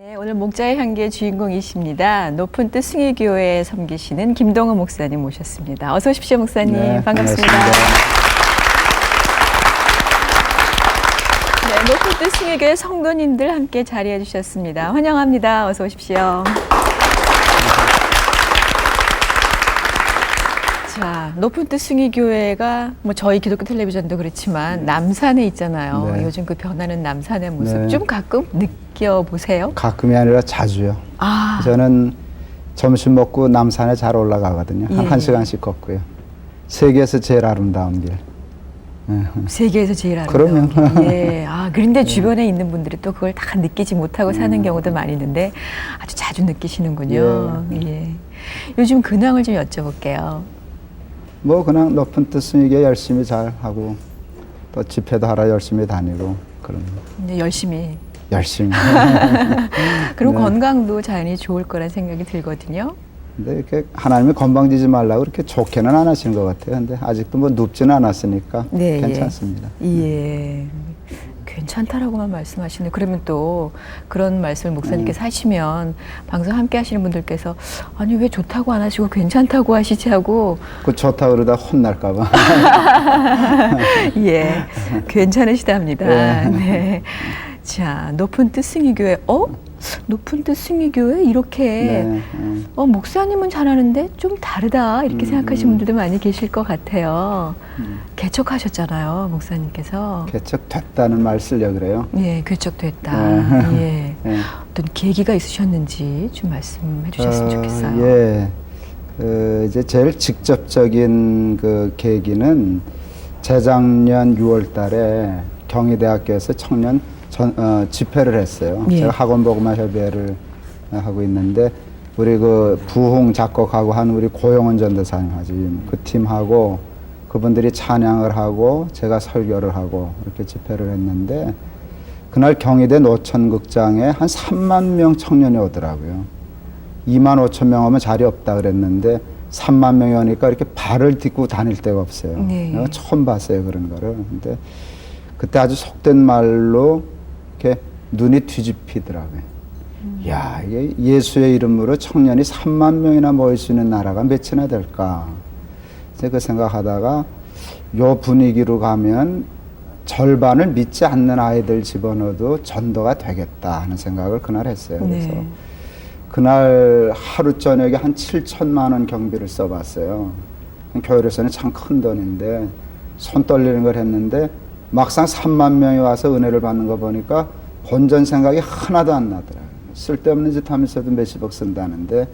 네, 오늘 목자의 향기의 주인공이십니다. 높은 뜻 숭일교회에 섬기시는 김동호 목사님 모셨습니다. 어서 오십시오, 목사님. 네, 반갑습니다. 네, 높은 뜻 숭일교회 성도님들 함께 자리해 주셨습니다. 환영합니다. 어서 오십시오. 자, 높은 뜻 숭일교회가 뭐 저희 기독교 텔레비전도 그렇지만 남산에 있잖아요. 네. 요즘 그 변하는 남산의 모습 네. 좀 가끔 느껴보세요? 가끔이 아니라 자주요. 아, 저는 점심 먹고 남산에 잘 올라가거든요. 예. 한 시간씩 걷고요. 세계에서 제일 아름다운 길. 세계에서 제일 아름다운 그럼요. 길. 예. 아, 그런데 주변에 있는 분들이 또 그걸 다 느끼지 못하고 사는 경우도 많이 있는데 아주 자주 느끼시는군요. 예. 요즘 근황을 좀 여쭤볼게요. 뭐 그냥 높은 뜻이게 열심히 잘 하고 또 집회도 하러 열심히 다니고 그런 이제 열심히. 그리고 네. 건강도 자연히 좋을 거란 생각이 들거든요. 근데 이렇게 하나님이 건방지지 말라고 이렇게 좋게는 안 하시는 것 같아요. 근데 아직도 뭐 눕지는 않았으니까 네, 괜찮습니다. 예. 괜찮다라고만 말씀하시는데 그러면 또 그런 말씀을 목사님께서 하시면 방송 함께 하시는 분들께서 아니 왜 좋다고 안 하시고 괜찮다고 하시지 하고 그 좋다 그러다 혼날까 봐. 예, 괜찮으시답니다. 네. 네. 자, 높은 뜻 숭일교회. 높은 뜻 숭일교회 이렇게 네, 목사님은 잘하는데 좀 다르다 이렇게 생각하시는 분들도 많이 계실 것 같아요. 개척하셨잖아요, 목사님께서. 개척됐다는 말 쓰려 그래요. 예, 개척됐다. 예. 네. 어떤 계기가 있으셨는지 좀 말씀해 주셨으면 좋겠어요. 예. 이제 제일 직접적인 그 계기는 재작년 6월 달에 경희대학교에서 청년 집회를 했어요. 예. 제가 학원복음화협의회를 하고 있는데 우리 그 부흥 작곡하고 한 우리 고용원 전도사님 아주 그 팀하고 그분들이 찬양을 하고 제가 설교를 하고 이렇게 집회를 했는데 그날 경희대 노천극장에 한 3만 명 청년이 오더라고요. 2만 5천 명 오면 자리 없다 그랬는데 3만 명이 오니까 이렇게 발을 딛고 다닐 데가 없어요. 네. 내가 처음 봤어요, 그런 거를. 근데 그때 아주 속된 말로 이렇게 눈이 뒤집히더라고요. 야, 이게 예수의 이름으로 청년이 3만 명이나 모일 수 있는 나라가 몇이나 될까? 제가 그 생각하다가 요 분위기로 가면 절반을 믿지 않는 아이들 집어넣어도 전도가 되겠다 하는 생각을 그날 했어요. 그래서 네. 그날 하루 저녁에 한 7천만 원 경비를 써봤어요. 교회로서는 참 큰 돈인데 손 떨리는 걸 했는데 막상 3만 명이 와서 은혜를 받는 거 보니까 본전 생각이 하나도 안 나더라고요. 쓸데없는 짓 하면서도 몇십억 쓴다는데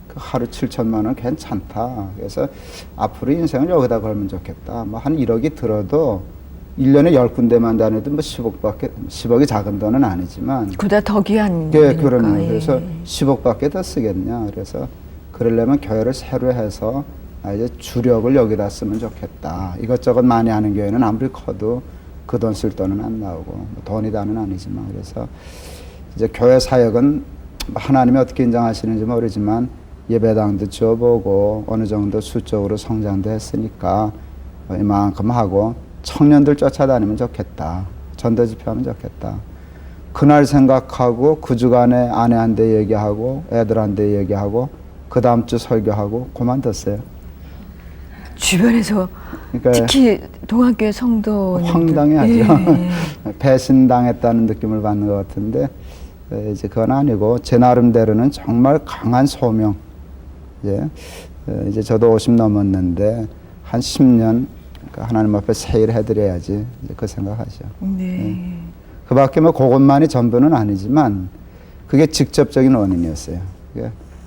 그 하루 7천만 원 괜찮다. 그래서 앞으로 인생을 여기다 걸면 좋겠다. 뭐 한 1억이 들어도 1년에 10군데만 다녀도 뭐 10억이 작은 돈은 아니지만 그보다 더 귀한 예, 거니까. 그러면 예. 그래서 10억밖에 더 쓰겠냐. 그래서 그러려면 교회를 새로 해서 이제 주력을 여기다 쓰면 좋겠다. 이것저것 많이 하는 교회는 아무리 커도 그 돈 쓸 돈은 안 나오고 뭐 돈이 다는 아니지만 그래서 이제 교회 사역은 하나님이 어떻게 인정하시는지 모르지만 예배당도 지어보고 어느 정도 수적으로 성장도 했으니까 이만큼 하고 청년들 쫓아다니면 좋겠다. 전도 집회하면 좋겠다. 그날 생각하고 그 주간에 아내한테 얘기하고 애들한테 얘기하고 그 다음 주 설교하고 그만뒀어요. 주변에서 그러니까 특히 동학교회 성도님들 황당해하죠. 예. 배신당했다는 느낌을 받는 것 같은데 이제 그건 아니고 제 나름대로는 정말 강한 소명. 이제 저도 50 넘었는데 한 10년 하나님 앞에 세일 해드려야지 이제 그 생각하죠. 네. 그밖에 뭐 그것만이 전부는 아니지만 그게 직접적인 원인이었어요.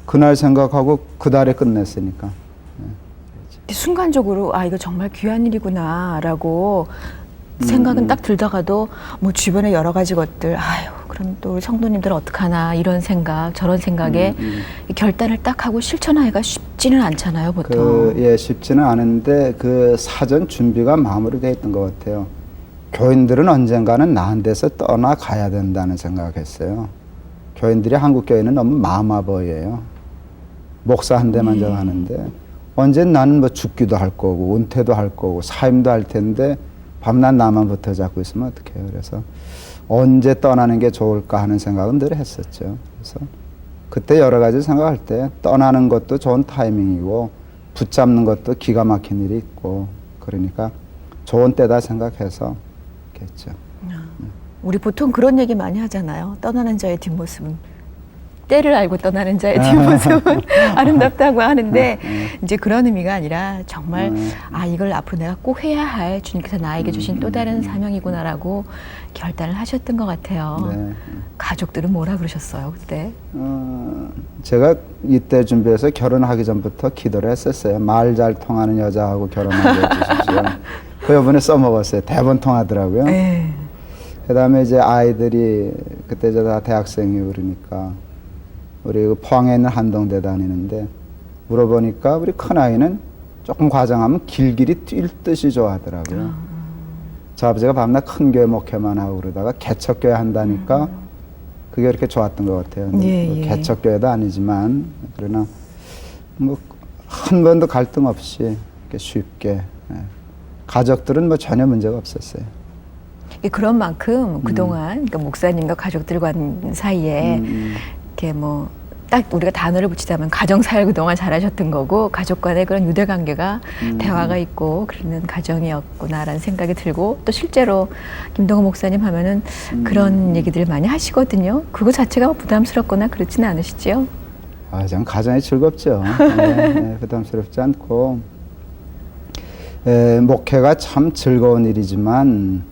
그날 생각하고 그 달에 끝냈으니까. 순간적으로 아 이거 정말 귀한 일이구나라고 생각은 딱 들다가도 뭐 주변에 여러 가지 것들 아유 그럼 또 우리 성도님들 어떡하나 이런 생각 저런 생각에 이 결단을 딱 하고 실천하기가 쉽지는 않잖아요 보통. 쉽지는 않은데 그 사전 준비가 마무리되어 있던 것 같아요. 교인들은 언젠가는 나은 데서 떠나가야 된다는 생각을 했어요. 교인들이 한국 교회는 너무 마마보이예요. 목사 한 대만 정하는데 언젠 나는 뭐 죽기도 할 거고 은퇴도 할 거고 사임도 할 텐데 밤낮 나만 붙어 잡고 있으면 어떡해요. 그래서 언제 떠나는 게 좋을까 하는 생각은 늘 했었죠. 그래서 그때 여러 가지 생각할 때 떠나는 것도 좋은 타이밍이고 붙잡는 것도 기가 막힌 일이 있고 그러니까 좋은 때다 생각해서 했죠. 우리 보통 그런 얘기 많이 하잖아요. 떠나는 자의 뒷모습은 때를 알고 떠나는 자의 뒷모습은 아름답다고 하는데 이제 그런 의미가 아니라 정말 이걸 앞으로 내가 꼭 해야 할 주님께서 나에게 주신 또 다른 사명이구나라고 결단을 하셨던 것 같아요. 네. 가족들은 뭐라 그러셨어요 그때? 제가 이때 준비해서 결혼하기 전부터 기도를 했었어요. 말 잘 통하는 여자하고 결혼하게 해주십시오. 그 여분에 써먹었어요. 대본 통하더라고요. 네. 그다음에 이제 아이들이 그때 저 다 대학생이고 그러니까 우리 그 포항에 있는 한동대 다니는데 물어보니까 우리 큰아이는 조금 과장하면 길길이 뛸 듯이 좋아하더라고요. 저 아버지가 밤낮 큰 교회 목회만 하고 그러다가 개척교회 한다니까 그게 그렇게 좋았던 것 같아요. 예, 예. 개척교회도 아니지만 그러나 뭐 한 번도 갈등 없이 이렇게 쉽게 가족들은 뭐 전혀 문제가 없었어요. 그런 만큼 그동안 그러니까 목사님과 가족들과 사이에 이렇게 뭐 딱 우리가 단어를 붙이자면 가정사를 그동안 잘하셨던 거고 가족 간의 그런 유대관계가 대화가 있고 그러는 가정이었구나라는 생각이 들고 또 실제로 김동호 목사님 하면은 그런 얘기들을 많이 하시거든요. 그거 자체가 부담스럽거나 그렇지는 않으시죠? 저는 가정이 즐겁죠. 부담스럽지 않고 목회가 참 즐거운 일이지만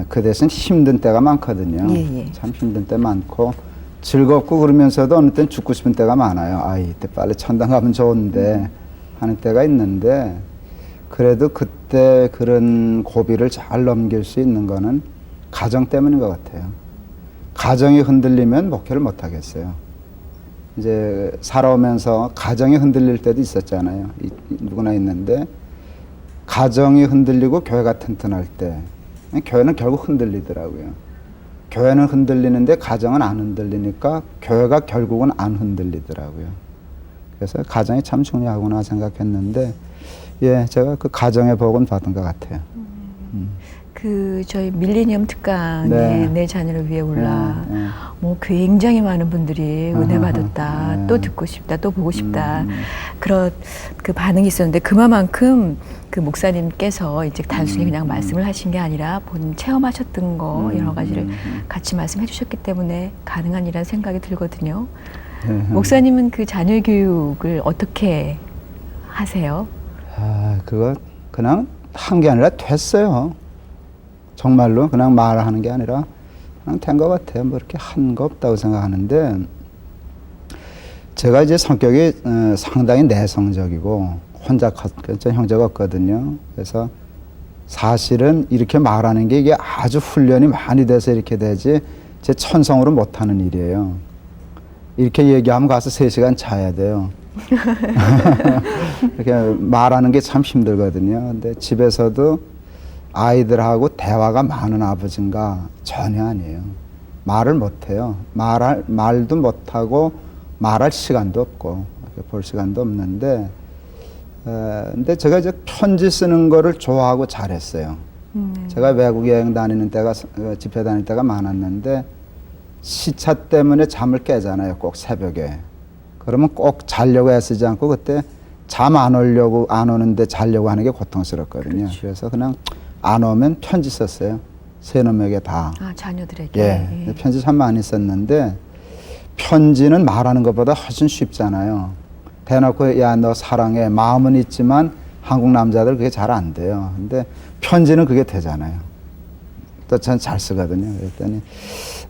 그 대신 힘든 때가 많거든요. 예. 참 힘든 때 많고 즐겁고 그러면서도 어느 때는 죽고 싶은 때가 많아요. 이때 빨리 천당 가면 좋은데 하는 때가 있는데 그래도 그때 그런 고비를 잘 넘길 수 있는 거는 가정 때문인 것 같아요. 가정이 흔들리면 목회를 못 하겠어요. 이제 살아오면서 가정이 흔들릴 때도 있었잖아요. 누구나 있는데 가정이 흔들리고 교회가 튼튼할 때 교회는 결국 흔들리더라고요. 교회는 흔들리는데 가정은 안 흔들리니까 교회가 결국은 안 흔들리더라고요. 그래서 가정이 참 중요하구나 생각했는데 제가 그 가정의 복은 받은 것 같아요. 그 저희 밀레니엄 특강에 내 자녀를 위해 올라 뭐 굉장히 많은 분들이 은혜 받았다, 또 듣고 싶다, 또 보고 싶다 그런 그 반응이 있었는데 그만큼 그 목사님께서 이제 단순히 그냥 말씀을 하신 게 아니라 본인 체험하셨던 거 여러 가지를 같이 말씀해 주셨기 때문에 가능한 이라는 생각이 들거든요. 목사님은 그 자녀 교육을 어떻게 하세요? 그거 그냥 한 게 아니라 됐어요. 정말로 그냥 말하는 게 아니라 그냥 된 것 같아요. 뭐 이렇게 한 거 없다고 생각하는데 제가 이제 성격이 상당히 내성적이고 혼자 컸죠. 형제가 없거든요. 그래서 사실은 이렇게 말하는 게 이게 아주 훈련이 많이 돼서 이렇게 되지 제 천성으로 못하는 일이에요. 이렇게 얘기하면 가서 3시간 자야 돼요. 이렇게 말하는 게 참 힘들거든요. 근데 집에서도 아이들하고 대화가 많은 아버지인가? 전혀 아니에요. 말을 못해요. 말도 못하고 말할 시간도 없고 볼 시간도 없는데 근데 제가 이제 편지 쓰는 거를 좋아하고 잘했어요. 제가 외국 여행 다니는 때가 집회 다닐 때가 많았는데 시차 때문에 잠을 깨잖아요. 꼭 새벽에. 그러면 꼭 자려고 애쓰지 않고 그때 잠 안 오는데 자려고 하는 게 고통스럽거든요. 그렇죠. 그래서 그냥 안 오면 편지 썼어요. 세놈에게 다. 자녀들에게. 편지 참 많이 썼는데 편지는 말하는 것보다 훨씬 쉽잖아요. 대놓고 야 너 사랑해 마음은 있지만 한국 남자들 그게 잘 안 돼요. 근데 편지는 그게 되잖아요. 또 전 잘 쓰거든요. 그랬더니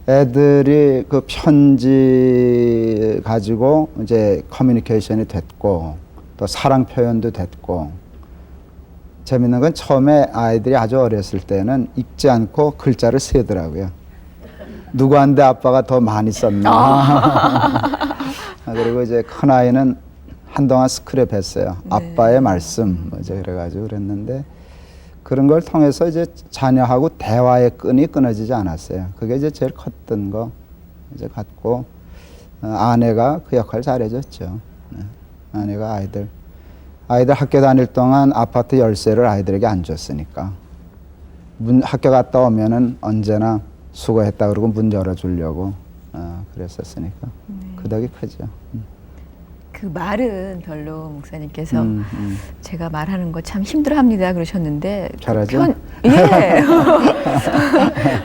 애들이 그 편지 가지고 이제 커뮤니케이션이 됐고 또 사랑 표현도 됐고 재밌는 건 처음에 아이들이 아주 어렸을 때는 읽지 않고 글자를 세더라고요. 누구한테 아빠가 더 많이 썼나. 그리고 이제 큰아이는 한동안 스크랩했어요. 아빠의 말씀 이제 그래가지고 그랬는데 그런 걸 통해서 이제 자녀하고 대화의 끈이 끊어지지 않았어요. 그게 이제 제일 컸던 거 이제 같고 아내가 그 역할 잘해줬죠. 아내가 아이들 학교 다닐 동안 아파트 열쇠를 아이들에게 안 줬으니까 학교 갔다 오면은 언제나 수고했다 그러고 문 열어주려고 그랬었으니까 그 덕이 크죠. 그 말은 별로 목사님께서 제가 말하는 거 참 힘들어합니다 그러셨는데 잘하죠? 예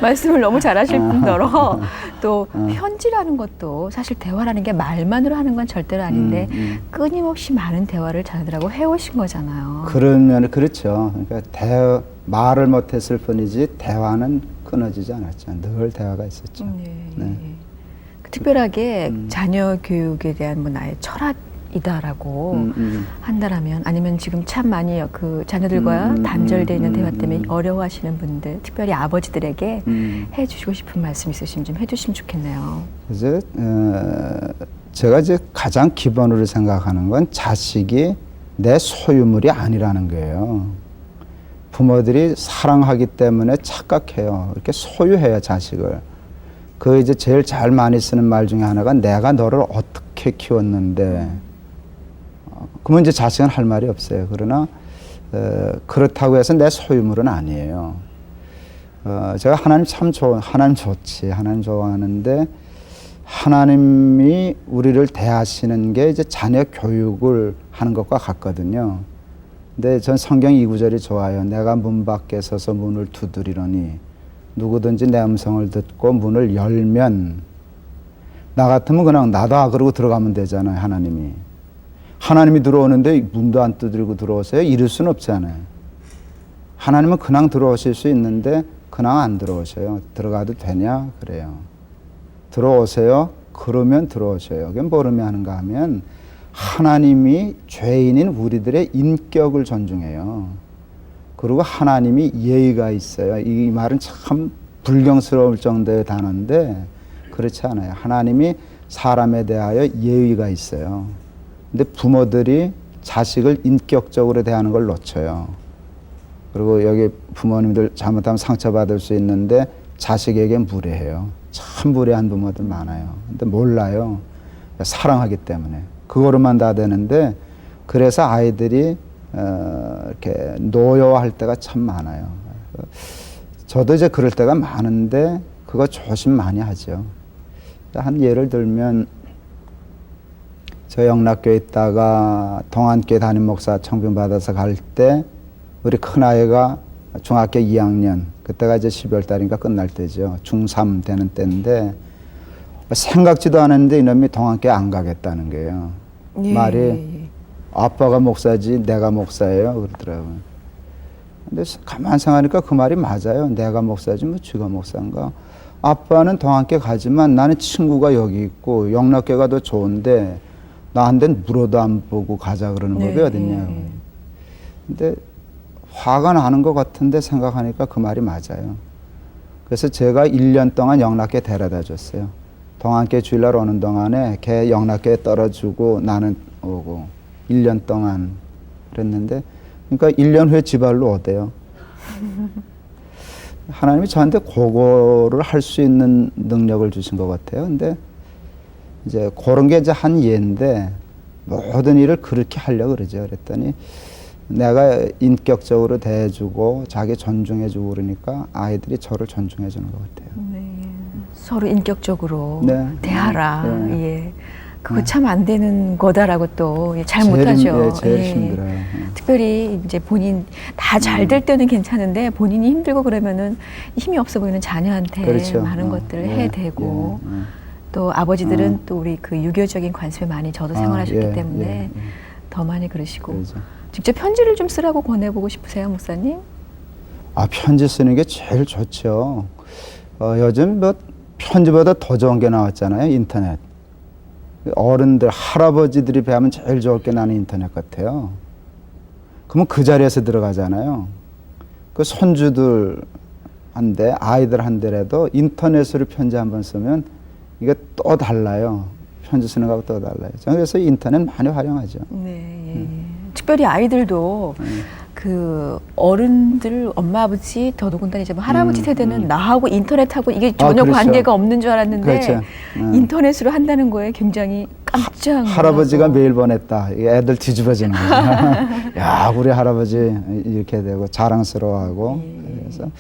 말씀을 너무 잘하실 뿐더러 또 편지라는 것도 사실 대화라는 게 말만으로 하는 건 절대로 아닌데 끊임없이 많은 대화를 자녀들하고 해오신 거잖아요. 그런 면은 그렇죠. 그러니까 말을 못했을 뿐이지 대화는 끊어지지 않았죠. 늘 대화가 있었죠. 네. 특별하게 자녀 교육에 대한 뭐 나의 철학이다라고 한다라면 아니면 지금 참 많이 그 자녀들과 단절되어 있는 대화 때문에 어려워하시는 분들, 특별히 아버지들에게 해주시고 싶은 말씀 있으시면 좀 해주시면 좋겠네요. 이제 제가 이제 가장 기본으로 생각하는 건 자식이 내 소유물이 아니라는 거예요. 부모들이 사랑하기 때문에 착각해요. 이렇게 소유해요, 자식을. 그 이제 제일 잘 많이 쓰는 말 중에 하나가 내가 너를 어떻게 키웠는데 그러면 이제 자식은 할 말이 없어요. 그러나 그렇다고 해서 내 소유물은 아니에요. 제가 하나님 참 하나님 좋지, 하나님 좋아하는데 하나님이 우리를 대하시는 게 이제 자녀 교육을 하는 것과 같거든요. 근데 전 성경 이 구절이 좋아요. 내가 문 밖에 서서 문을 두드리려니 누구든지 내 음성을 듣고 문을 열면 나 같으면 그냥 나다 그러고 들어가면 되잖아요. 하나님이 들어오는데 문도 안 두드리고 들어오세요? 이럴 수는 없잖아요. 하나님은 그냥 들어오실 수 있는데 그냥 안 들어오셔요. 들어가도 되냐? 그래요. 들어오세요? 그러면 들어오셔요. 그게 뭘 의미하는가 하면 하나님이 죄인인 우리들의 인격을 존중해요. 그리고 하나님이 예의가 있어요. 이 말은 참 불경스러울 정도의 단어인데 그렇지 않아요. 하나님이 사람에 대하여 예의가 있어요. 근데 부모들이 자식을 인격적으로 대하는 걸 놓쳐요. 그리고 여기 부모님들 잘못하면 상처받을 수 있는데 자식에게 무례해요. 참 무례한 부모들 많아요. 근데 몰라요. 사랑하기 때문에. 그거로만 다 되는데 그래서 아이들이 이렇게 노여워할 때가 참 많아요. 저도 이제 그럴 때가 많은데 그거 조심 많이 하죠. 한 예를 들면 저 영락교에 있다가 동안교회 담임 목사 청빙 받아서 갈 때 우리 큰아이가 중학교 2학년 그때가 이제 12월 달인가 끝날 때죠. 중3 되는 때인데 생각지도 않았는데 이놈이 동안교회 안 가겠다는 거예요. 말이 아빠가 목사지 내가 목사예요 그러더라고요. 근데 가만 생각하니까 그 말이 맞아요. 내가 목사지 뭐 쥐가 목사인가. 아빠는 동안교회 가지만 나는 친구가 여기 있고 영락교회가 더 좋은데 나한테는 물어도 안 보고 가자 그러는 법이 어딨냐고. 근데 화가 나는 것 같은데 생각하니까 그 말이 맞아요. 그래서 제가 1년 동안 영락교회 데려다 줬어요. 동안교회 주일날 오는 동안에 걔 영락교회 떨어주고 나는 오고 1년 동안 그랬는데 그러니까 1년 후에 지발로 오대요. 하나님이 저한테 그거를 할 수 있는 능력을 주신 것 같아요. 근데 이제 그런 게 이제 한 예인데 모든 일을 그렇게 하려고 그러죠. 그랬더니 내가 인격적으로 대해주고 자기 존중해주고 그러니까 아이들이 저를 존중해주는 것 같아요. 네. 서로 인격적으로 네. 대하라. 네. 예. 그거 참 안 되는 거다라고 또 잘 못하죠. 제일 힘들어요. 특별히 이제 본인 다 잘 될 때는 괜찮은데 본인이 힘들고 그러면은 힘이 없어 보이는 자녀한테 그렇죠. 많은 것들을 해대고 또 아버지들은 또 우리 그 유교적인 관습에 많이 저도 생활하셨기 때문에 더 많이 그러시고 그렇죠. 직접 편지를 좀 쓰라고 권해보고 싶으세요, 목사님? 편지 쓰는 게 제일 좋죠. 요즘 뭐 편지보다 더 좋은 게 나왔잖아요. 인터넷. 어른들, 할아버지들이 배우면 제일 좋을 게 나는 인터넷 같아요. 그러면 그 자리에서 들어가잖아요. 그 손주들 한데, 아이들 한데라도 인터넷으로 편지 한번 쓰면 이게 또 달라요. 편지 쓰는 거하고 또 달라요. 저는 그래서 인터넷 많이 활용하죠. 네. 특별히 아이들도 그 어른들, 엄마, 아버지, 더더군다나 이제 뭐 할아버지 세대는 나하고 인터넷하고 이게 전혀 그렇죠. 관계가 없는 줄 알았는데 그렇죠. 인터넷으로 한다는 거에 굉장히 깜짝 할아버지가 놀라고. 메일 보냈다. 애들 뒤집어지는 거죠. 야, 우리 할아버지 이렇게 되고 자랑스러워하고 그래서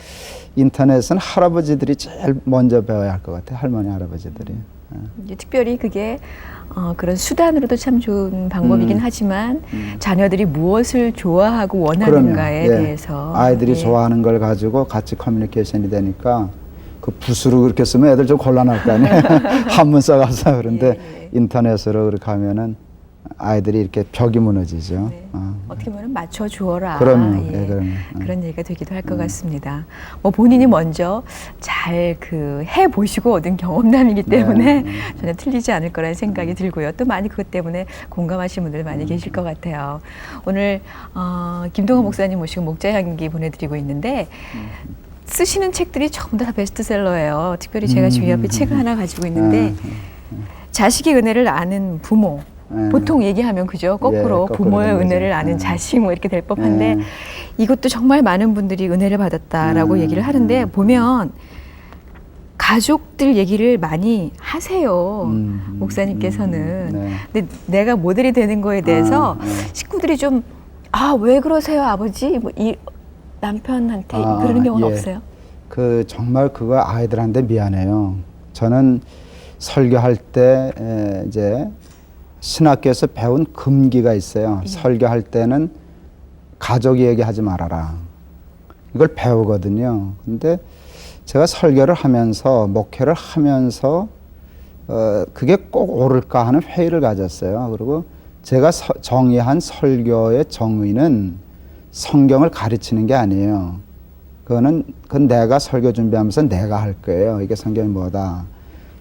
인터넷은 할아버지들이 제일 먼저 배워야 할 것 같아요. 할머니, 할아버지들이. 이제 특별히 그게 그런 수단으로도 참 좋은 방법이긴 하지만 자녀들이 무엇을 좋아하고 원하는가에 그러면, 예. 대해서 아이들이 예. 좋아하는 걸 가지고 같이 커뮤니케이션이 되니까 그 붓으로 그렇게 쓰면 애들 좀 곤란할 거 아니에요. 한문 써가서. 그런데 인터넷으로 그렇게 하면은 아이들이 이렇게 벽이 무너지죠. 네. 어떻게 보면 맞춰 주어라. 그럼요. 예. 예, 그럼요. 그런 얘기가 되기도 할 것 같습니다. 뭐 본인이 먼저 잘 해 보시고 얻은 경험담이기 때문에 전혀 틀리지 않을 거라는 생각이 들고요. 또 많이 그것 때문에 공감하시는 분들 많이 계실 것 같아요. 오늘 김동호 목사님 모시고 목자 향기 보내드리고 있는데 쓰시는 책들이 전부 다 베스트셀러예요. 특별히 제가 지금 옆에 책을 하나 가지고 있는데 자식의 은혜를 아는 부모. 보통 얘기하면 그죠? 거꾸로 거꾸로 부모의 된 거죠. 은혜를 아는 자식 뭐 이렇게 될 법한데 이것도 정말 많은 분들이 은혜를 받았다라고 얘기를 하는데 보면 가족들 얘기를 많이 하세요. 목사님께서는. 네. 근데 내가 모델이 되는 거에 대해서 식구들이 좀 왜 그러세요 아버지? 뭐 이 남편한테 그러는 경우는 예. 없어요? 정말 그거 아이들한테 미안해요. 저는 설교할 때 이제 신학교에서 배운 금기가 있어요. 설교할 때는 가족 얘기하지 말아라. 이걸 배우거든요. 근데 제가 설교를 하면서 목회를 하면서 그게 꼭 옳을까 하는 회의를 가졌어요. 그리고 제가 정의한 설교의 정의는 성경을 가르치는 게 아니에요. 그건 내가 설교 준비하면서 내가 할 거예요. 이게 성경이 뭐다.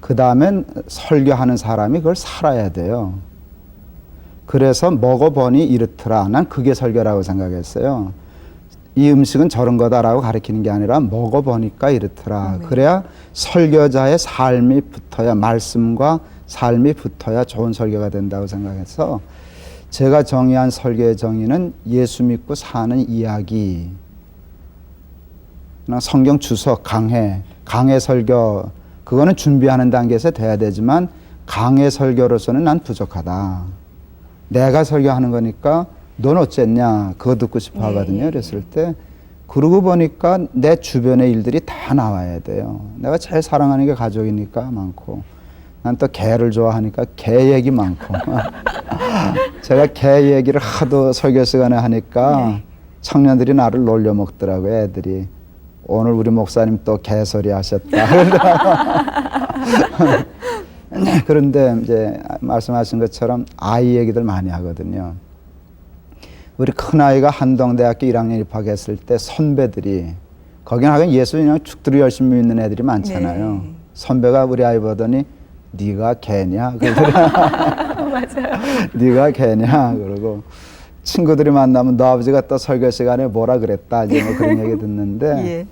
그 다음엔 설교하는 사람이 그걸 살아야 돼요. 그래서 먹어보니 이렇더라. 난 그게 설교라고 생각했어요. 이 음식은 저런 거다라고 가르치는 게 아니라 먹어보니까 이렇더라. 그래야 설교자의 삶이 붙어야, 말씀과 삶이 붙어야 좋은 설교가 된다고 생각해서 제가 정의한 설교의 정의는 예수 믿고 사는 이야기, 성경 주석, 강해 설교, 그거는 준비하는 단계에서 돼야 되지만 강해 설교로서는 난 부족하다. 내가 설교하는 거니까 넌 어쨌냐 그거 듣고 싶어 하거든요. 그랬을 때 그러고 보니까 내 주변의 일들이 다 나와야 돼요. 내가 제일 사랑하는 게 가족이니까 많고 난 또 개를 좋아하니까 개 얘기 많고 제가 개 얘기를 하도 설교 시간에 하니까 청년들이 나를 놀려먹더라고요. 애들이 오늘 우리 목사님 또 개소리 하셨다. 그런데 이제 말씀하신 것처럼 아이 얘기들 많이 하거든요. 우리 큰아이가 한동대학교 1학년 입학했을 때 선배들이 거기는 하긴 예수 그냥 죽들이 열심히 믿는 애들이 많잖아요. 네. 선배가 우리 아이 보더니 네가 개냐? 맞아요. 네가 개냐? 그러고 친구들이 만나면 너 아버지가 또 설교 시간에 뭐라 그랬다. 이제 뭐 그런 얘기 듣는데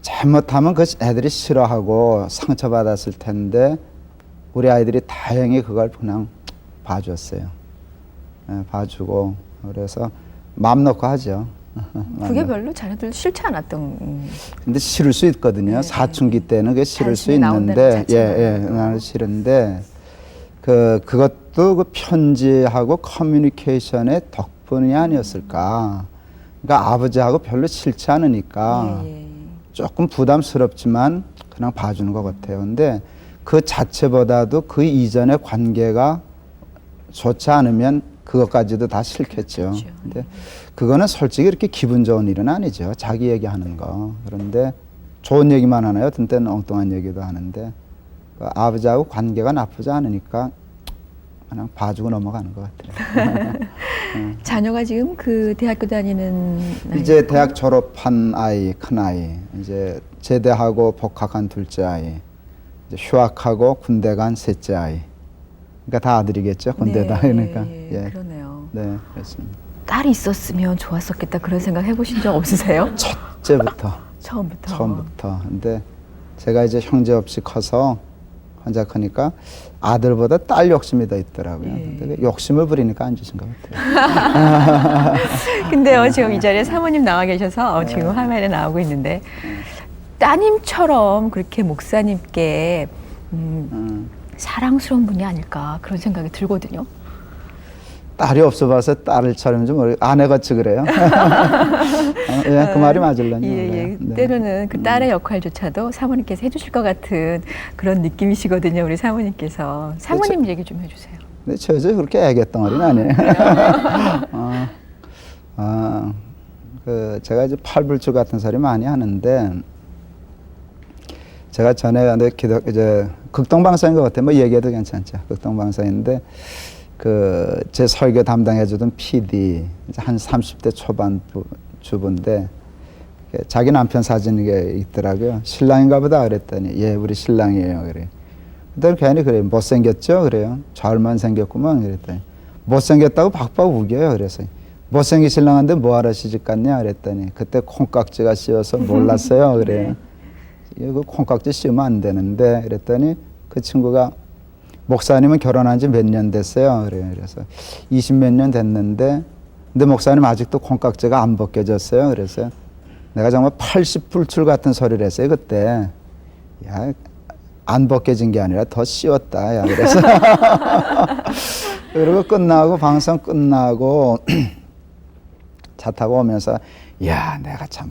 잘못하면 그 애들이 싫어하고 상처받았을 텐데 우리 아이들이 다행히 그걸 그냥 봐줬어요. 봐주고 그래서 마음 놓고 하죠. 그게 별로 자녀들 싫지 않았던. 근데 싫을 수 있거든요. 사춘기 때는 그게 싫을 수 있는데, 나는 싫은데 그것도 그 편지하고 커뮤니케이션의 덕분이 아니었을까. 그러니까 아버지하고 별로 싫지 않으니까 조금 부담스럽지만 그냥 봐주는 것 같아요. 근데 그 자체보다도 그 이전의 관계가 좋지 않으면 그것까지도 다 싫겠죠. 그렇죠. 근데 그거는 솔직히 이렇게 기분 좋은 일은 아니죠. 자기 얘기하는 거. 그런데 좋은 얘기만 하나요? 어떤 때는 엉뚱한 얘기도 하는데 아버지하고 관계가 나쁘지 않으니까 그냥 봐주고 넘어가는 것 같아요. 자녀가 지금 그 대학교 다니는 이제 대학 졸업한 아이, 큰 아이, 이제 제대하고 복학한 둘째 아이, 이제 휴학하고 군대 간 셋째 아이. 그러니까 다 아들이겠죠. 군대 다니니까. 그러네요. 네, 그렇습니다. 딸이 있었으면 좋았었겠다 그런 생각 해보신 적 없으세요? 첫째부터. 처음부터. 근데 제가 이제 형제 없이 커서 혼자 크니까 아들보다 딸 욕심이 더 있더라고요. 근데 욕심을 부리니까 안 주신 것 같아요. 근데요, 지금 이 자리에 사모님 나와 계셔서 지금 화면에 나오고 있는데 따님처럼 그렇게 목사님께 사랑스러운 분이 아닐까 그런 생각이 들거든요. 딸이 없어봐서 딸을처럼 좀 아내같이 그래요. 예, 그 말이 맞을려요. 예. 네. 때로는 그 딸의 역할조차도 사모님께서 해주실 것 같은 그런 느낌이시거든요. 우리 사모님께서. 사모님 얘기 좀 해주세요. 근데 저 여자 그렇게 애교덩어리는 아니에요. 제가 이제 팔불출 같은 소리 많이 하는데, 제가 전에 이제 극동방송인 것 같아요. 뭐 얘기해도 괜찮죠. 극동방송인데, 제 설교 담당해주던 PD, 한 30대 초반 주부인데, 자기 남편 사진이 있더라고요. 신랑인가 보다 그랬더니, 예, 우리 신랑이에요. 그래. 그다음에 괜히 그래요. 못생겼죠? 그래요. 잘만 생겼구만. 그랬더니, 못생겼다고 박박 우겨요. 그래서, 못생긴 신랑한테 뭐하러 시집 갔냐? 그랬더니, 그때 콩깍지가 씌워서 몰랐어요. 그래요. 이거 콩깍지 씌우면 안 되는데, 그랬더니 그 친구가, 목사님은 결혼한 지 몇 년 됐어요. 그래요. 그래서 20몇 년 됐는데, 근데 목사님 아직도 콩깍지가 안 벗겨졌어요. 그래서 내가 정말 80불출 같은 소리를 했어요. 그때. 야, 안 벗겨진 게 아니라 더 씌웠다. 야, 그래서. 그리고 끝나고, 방송 끝나고, 차 타고 오면서, 야, 내가 참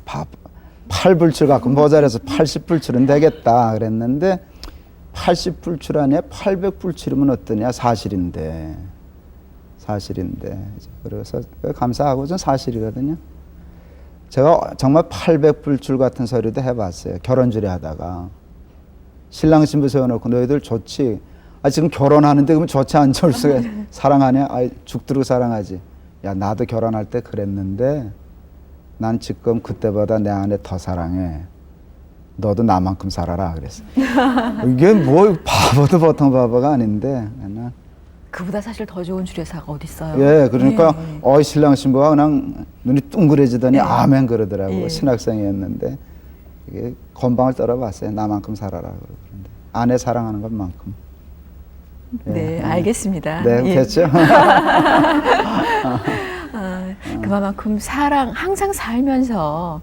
8불출 갖고 모자라서 80불출은 되겠다. 그랬는데, 80불출 아니야? 800불출이면 어떠냐? 사실인데. 그래서 감사하고 전 사실이거든요. 제가 정말 800불출 같은 소리도 해봤어요. 결혼주례 하다가. 신랑 신부 세워놓고 너희들 좋지? 지금 결혼하는데 그러면 좋지 않죠? 사랑하냐? 죽도록 사랑하지. 야, 나도 결혼할 때 그랬는데 난 지금 그때보다 내 아내 더 사랑해. 너도 나만큼 살아라. 그랬어. 이게 뭐 바보도 보통 바보가 아닌데. 그보다 사실 더 좋은 주례사가 어디 있어요? 예, 그러니까 신랑 신부가 그냥 눈이 뚱그레지더니 아멘 그러더라고요. 예. 신학생이었는데 이게 건방을 떨어봤어요. 나만큼 살아라. 그러는데 아내 사랑하는 것만큼. 네, 알겠습니다. 네, 됐죠. 그만큼 항상 살면서